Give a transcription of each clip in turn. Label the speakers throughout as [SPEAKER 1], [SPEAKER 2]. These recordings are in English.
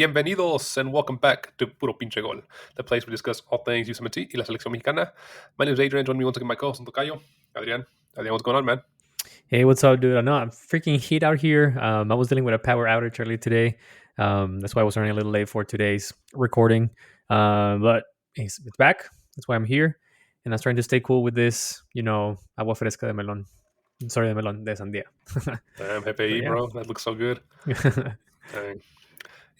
[SPEAKER 1] Bienvenidos and welcome back to Puro Pinche Gol, the place we discuss all things USMT y la selección mexicana. My name is Adrian, joining me once again my co-host, Los Tocayos, Adrian. Adrian, what's going on, man?
[SPEAKER 2] Hey, what's up, dude? I know I'm freaking heat out here. I was dealing with a power outage earlier today. That's why I was running a little late for today's recording. But it's back. That's why I'm here. And I was trying to stay cool with this, agua fresca de melón. Sorry, de melón, de sandía.
[SPEAKER 1] Damn, Hepe,
[SPEAKER 2] Yeah.
[SPEAKER 1] bro. That looks so good. Dang.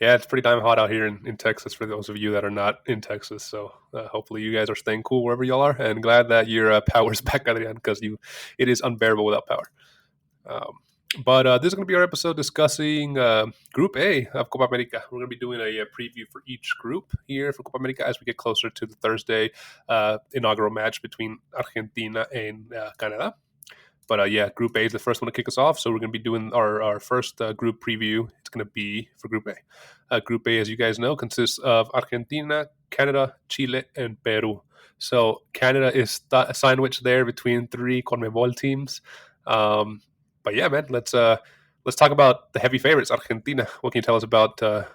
[SPEAKER 1] Yeah, it's pretty damn hot out here in Texas for those of you that are not in Texas. So hopefully you guys are staying cool wherever y'all are. And glad that your power's back, Adrian, because it is unbearable without power. But this is going to be our episode discussing Group A of Copa América. We're going to be doing a preview for each group here for Copa América as we get closer to the Thursday inaugural match between Argentina and Canada. But Group A is the first one to kick us off. So we're going to be doing our first group preview. It's going to be for Group A. Group A, as you guys know, consists of Argentina, Canada, Chile, and Peru. So Canada is sandwiched there between three conmebol teams. But yeah, man, let's talk about the heavy favorites, Argentina. What can you tell us about the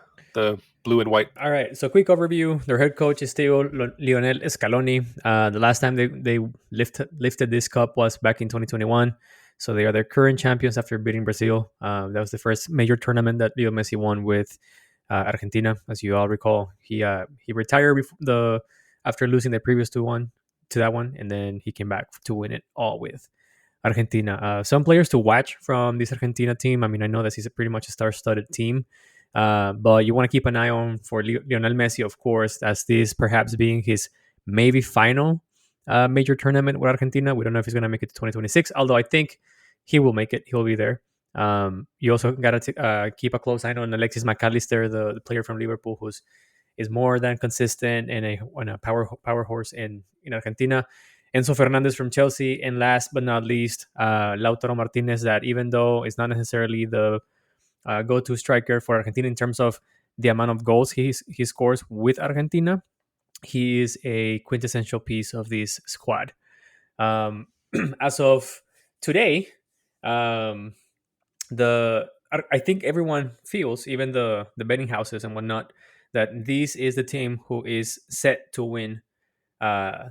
[SPEAKER 1] blue and white?
[SPEAKER 2] All right, so quick overview. Their head coach is still Lionel Scaloni. The last time they lifted this cup was back in 2021. So they are their current champions after beating Brazil. That was the first major tournament that Lionel Messi won with Argentina. As you all recall, he retired after losing the previous to that one, and then he came back to win it all with Argentina. Some players to watch from this Argentina team. I mean, I know that he's pretty much a star-studded team. But you want to keep an eye on for Lionel Messi, of course, as this perhaps being his maybe final major tournament with Argentina. We don't know if he's going to make it to 2026, although I think he will make it. He'll be there. You also got to keep a close eye on Alexis McAllister, the player from Liverpool, is more than consistent and a power horse in Argentina. Enzo Fernandez from Chelsea, and last but not least, Lautaro Martinez, that even though it's not necessarily the go-to striker for Argentina in terms of the amount of goals he scores with Argentina, he is a quintessential piece of this squad. As of today, I think everyone feels, even the betting houses and whatnot, that this is the team who is set to win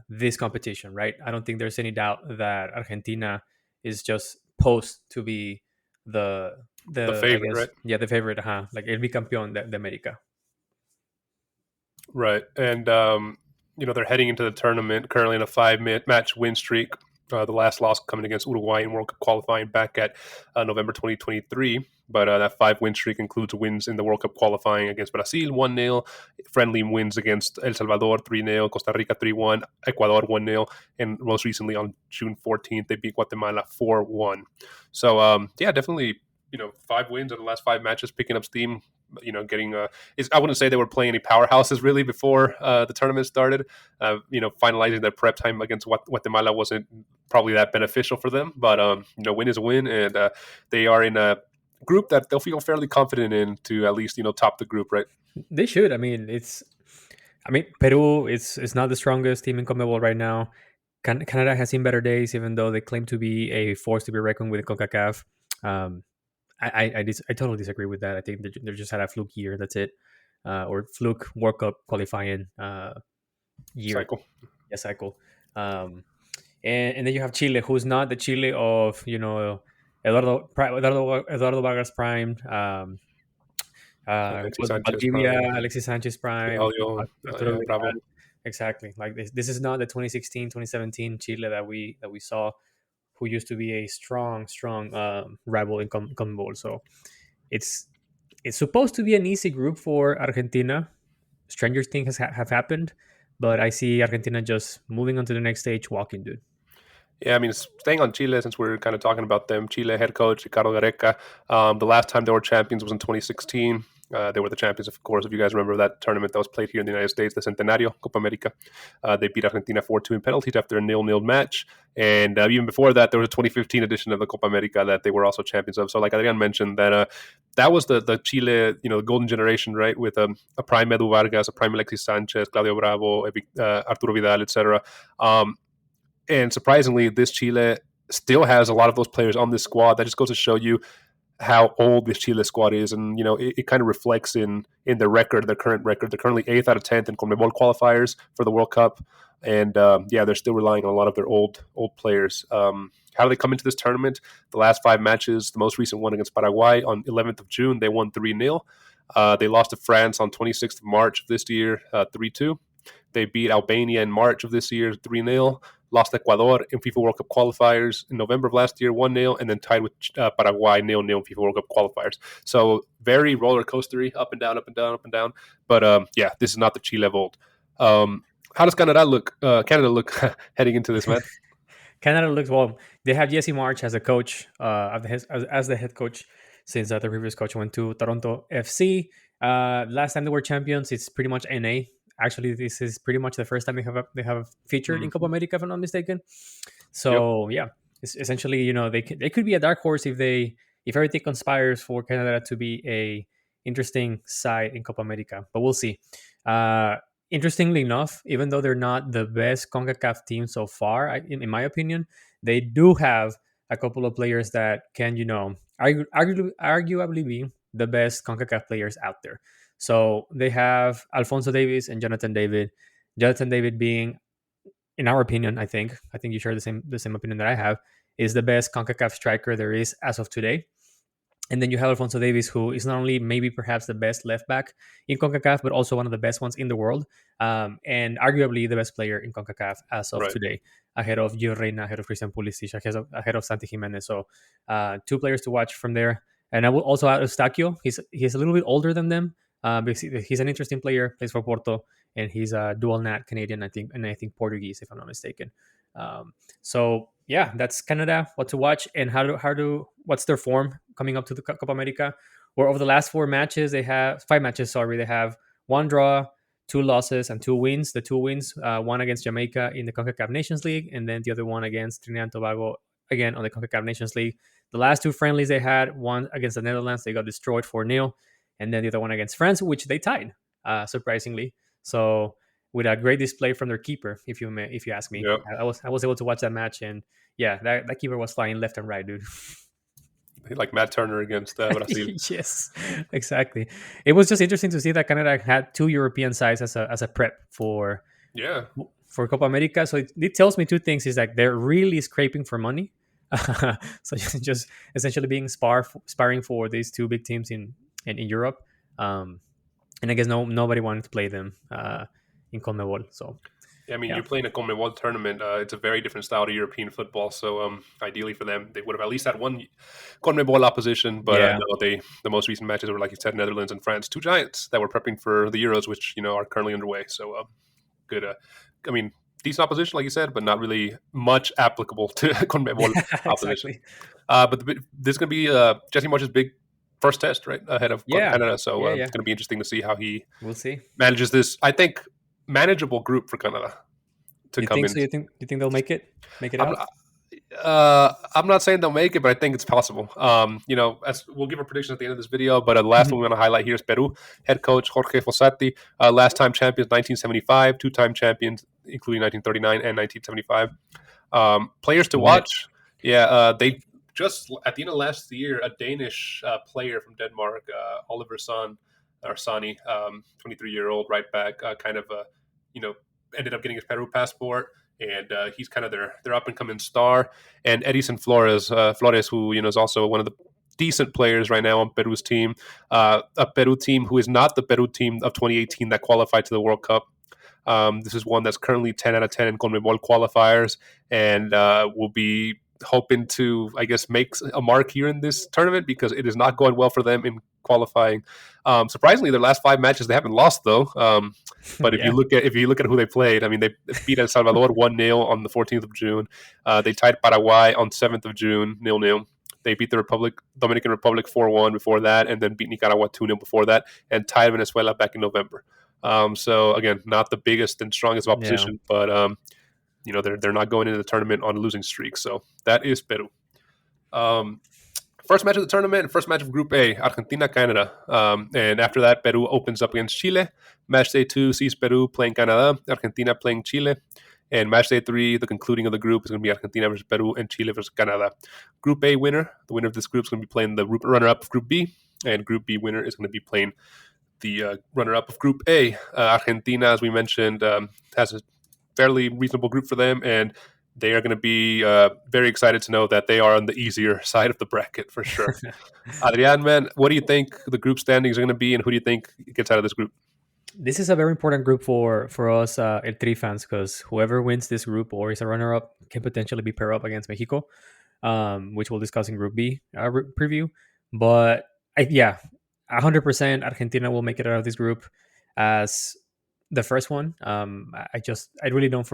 [SPEAKER 2] this competition, right? I don't think there's any doubt that Argentina is just posed to be the
[SPEAKER 1] favorite, right?
[SPEAKER 2] Yeah, the favorite, like el bicampeón de América.
[SPEAKER 1] Right. And, they're heading into the tournament currently in a 5-match win streak. The last loss coming against Uruguay in World Cup qualifying back at November 2023. But that 5-win streak includes wins in the World Cup qualifying against Brazil, 1-0, friendly wins against El Salvador, 3-0, Costa Rica, 3-1, Ecuador, 1-0, and most recently on June 14th, they beat Guatemala 4-1. So, definitely, 5 wins in the last 5 matches, picking up steam. Getting I wouldn't say they were playing any powerhouses really before the tournament started. Finalizing their prep time against Guatemala wasn't probably that beneficial for them, but win is a win, and they are in a group that they'll feel fairly confident in to at least top the group, right?
[SPEAKER 2] They should. I mean, Peru is not the strongest team in CONMEBOL right now. Canada has seen better days, even though they claim to be a force to be reckoned with CONCACAF. I totally disagree with that. I think they just had a fluke year. That's it, or fluke World Cup qualifying year
[SPEAKER 1] cycle.
[SPEAKER 2] Yeah, cycle. And then you have Chile, who's not the Chile of Eduardo Vargas prime, Alexis Sanchez prime,
[SPEAKER 1] Bravo.
[SPEAKER 2] Exactly. Like this is not the 2016, 2017 Chile that we saw, who used to be a strong rival in CONMEBOL. So it's supposed to be an easy group for Argentina. Stranger things have happened, but I see Argentina just moving on to the next stage, walking, dude.
[SPEAKER 1] Yeah, I mean, staying on Chile, since we're kind of talking about them, Chile head coach Ricardo Gareca, the last time they were champions was in 2016. They were the champions, of course, if you guys remember that tournament that was played here in the United States, the Centenario, Copa América. They beat Argentina 4-2 in penalties after a 0-0 match. And even before that, there was a 2015 edition of the Copa América that they were also champions of. So like Adrian mentioned, that was the Chile, the golden generation, right, with a prime Edu Vargas, a prime Alexis Sanchez, Claudio Bravo, Arturo Vidal, etc. And surprisingly, this Chile still has a lot of those players on this squad. That just goes to show you how old this Chile squad is, and it kind of reflects in their record, their current record. They're currently 8th out of 10th in conmebol qualifiers for the World Cup, and they're still relying on a lot of their old players. How do they come into this tournament? The last 5 matches, the most recent one against Paraguay on 11th of June, they won 3-0. They lost to France on 26th of March of this year, 3-2. They beat Albania in March of this year, 3-0. Lost to Ecuador in FIFA World Cup qualifiers in November of last year, 1-0, and then tied with Paraguay 0-0 in FIFA World Cup qualifiers. So very roller coastery, up and down, up and down, up and down. But this is not the Chile of old. How does Canada look? Heading into this, man?
[SPEAKER 2] Canada looks well. They have Jesse March as a coach, as the head coach, since the previous coach went to Toronto FC. Last time they were champions, it's pretty much NA. Actually, this is pretty much the first time they have featured in Copa América, if I'm not mistaken. So it's essentially, they could be a dark horse if everything conspires for Canada to be a interesting side in Copa América. But we'll see. Interestingly enough, even though they're not the best CONCACAF team so far, in my opinion, they do have a couple of players that can, arguably be the best CONCACAF players out there. So they have Alphonso Davies and Jonathan David. Jonathan David being, in our opinion, I think you share the same opinion that I have, is the best CONCACAF striker there is as of today. And then you have Alphonso Davies, who is not only maybe perhaps the best left back in CONCACAF, but also one of the best ones in the world, and arguably the best player in CONCACAF as of today, ahead of Gio Reyna, ahead of Christian Pulisic, ahead of Santi Jimenez. So 2 players to watch from there. And I will also add Eustáquio. He's a little bit older than them. He's an interesting player, plays for Porto, and he's a dual nat Canadian, I think, and I think Portuguese, if I'm not mistaken. So yeah, that's Canada. What to watch and what's their form coming up to the Copa América? Where over the last 5 matches, they have 1 draw, 2 losses, and 2 wins. The 2 wins, one against Jamaica in the CONCACAF Nations League, and then the other one against Trinidad and Tobago, again on the CONCACAF Nations League. The last 2 friendlies they had, one against the Netherlands, they got destroyed 4-0, and then the other one against France, which they tied, surprisingly. So with a great display from their keeper, if you ask me.
[SPEAKER 1] Yep.
[SPEAKER 2] I was able to watch that match, and yeah, that keeper was flying left and right, dude.
[SPEAKER 1] Like Matt Turner against Brazil.
[SPEAKER 2] Yes, exactly. It was just interesting to see that Canada had 2 European sides as a prep for Copa América. So it tells me 2 things: is that they're really scraping for money, so just essentially being sparring for these 2 big teams in Europe, and I guess nobody wanted to play them in conmebol. So
[SPEAKER 1] you're playing a conmebol tournament. It's a very different style to European football. So ideally for them, they would have at least had 1 conmebol opposition. But no, the most recent matches were, like you said, Netherlands and France, 2 giants that were prepping for the Euros, which are currently underway. So good. Decent opposition, like you said, but not really much applicable to conmebol opposition.
[SPEAKER 2] Exactly.
[SPEAKER 1] But this is going to be Jesse March's big first test, right, ahead of Canada. So it's going to be interesting to see how he manages this, I think, manageable group for Canada to come in.
[SPEAKER 2] So you think they'll make it out?
[SPEAKER 1] I'm not saying they'll make it, but I think it's possible. As we'll give our predictions at the end of this video, but the last one we're going to highlight here is Peru. Head coach Jorge Fossati, last time champions 1975, 2-time champions including 1939 and 1975. Players to watch. They just at the end of last year, a Danish player from Denmark, Oliver Sani, 23-year-old right back, ended up getting his Peru passport, and he's kind of their up and coming star. And Edison Flores, who is also one of the decent players right now on Peru's team, a Peru team who is not the Peru team of 2018 that qualified to the World Cup. This is one that's currently 10 out of 10 in conmebol qualifiers, and will be hoping to, I guess, make a mark here in this tournament, because it is not going well for them in qualifying. Surprisingly, their last 5 matches they haven't lost though. But if you look at who they played, they beat El Salvador 1-0 on the 14th of June. They tied Paraguay on 7th of June 0-0. They beat the Dominican Republic 4-1 before that, and then beat Nicaragua 2-0 before that, and tied Venezuela back in November. So again, not the biggest and strongest opposition, but they're not going into the tournament on a losing streak. So that is Peru. First match of the tournament, first match of Group A, Argentina, Canada. And after that, Peru opens up against Chile. Match day 2 sees Peru playing Canada, Argentina playing Chile. And match day 3, the concluding of the group, is going to be Argentina versus Peru and Chile versus Canada. Group A winner, the winner of this group, is going to be playing the runner-up of Group B, and Group B winner is going to be playing the runner-up of Group A. Argentina, as we mentioned, has a fairly reasonable group for them, and they are going to be very excited to know that they are on the easier side of the bracket for sure. Adrian, man, what do you think the group standings are going to be, and who do you think gets out of this group?
[SPEAKER 2] This is a very important group for us El Tri fans, because whoever wins this group or is a runner-up can potentially be paired up against Mexico, which we'll discuss in Group B preview. But 100% Argentina will make it out of this group as the first one. I really don't.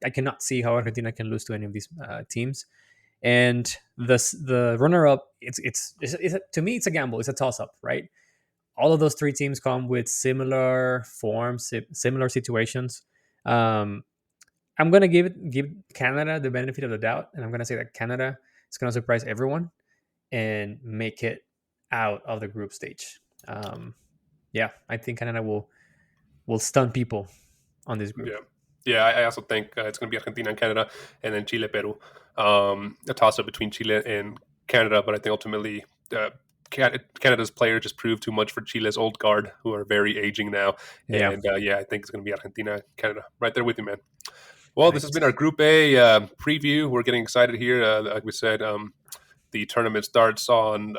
[SPEAKER 2] I cannot see how Argentina can lose to any of these teams. And the runner-up, it's to me, it's a gamble. It's a toss-up, right? All of those 3 teams come with similar forms, similar situations. I'm gonna give Canada the benefit of the doubt, and I'm gonna say that Canada is gonna surprise everyone and make it out of the group stage. I think Canada will stun people on this group.
[SPEAKER 1] Yeah, I also think it's going to be Argentina and Canada, and then Chile, Peru. A toss-up between Chile and Canada, but I think ultimately Canada's player just proved too much for Chile's old guard, who are very aging now. And I think it's going to be Argentina, Canada. Right there with you, man. Well, This has been our Group A preview. We're getting excited here. Like we said, the tournament starts on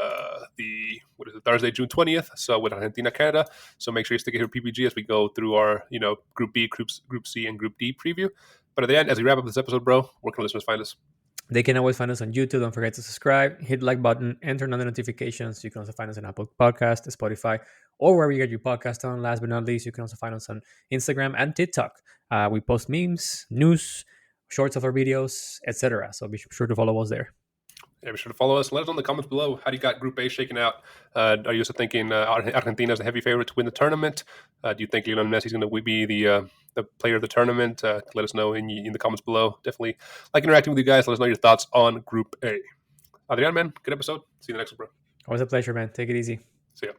[SPEAKER 1] Thursday, June 20th. So with Argentina, Canada. So make sure you stick it here PPG as we go through our Group B, Group C, and Group D preview. But at the end, as we wrap up this episode, bro, where can listeners find us?
[SPEAKER 2] They can always find us on YouTube. Don't forget to subscribe, hit the like button, and turn on the notifications. You can also find us on Apple Podcast, Spotify, or wherever you get your podcast on. Last but not least, you can also find us on Instagram and TikTok. We post memes, news, shorts of our videos, etc. So be sure to follow us there.
[SPEAKER 1] Yeah, be sure to follow us. Let us know in the comments below. How do you got Group A shaken out? Are you also thinking Argentina is a heavy favorite to win the tournament? Do you think Lionel Messi is going to be the player of the tournament? Let us know in the comments below. Definitely like interacting with you guys. Let us know your thoughts on Group A. Adrian, man, good episode. See you in the next one, bro.
[SPEAKER 2] Always a pleasure, man. Take it easy.
[SPEAKER 1] See ya.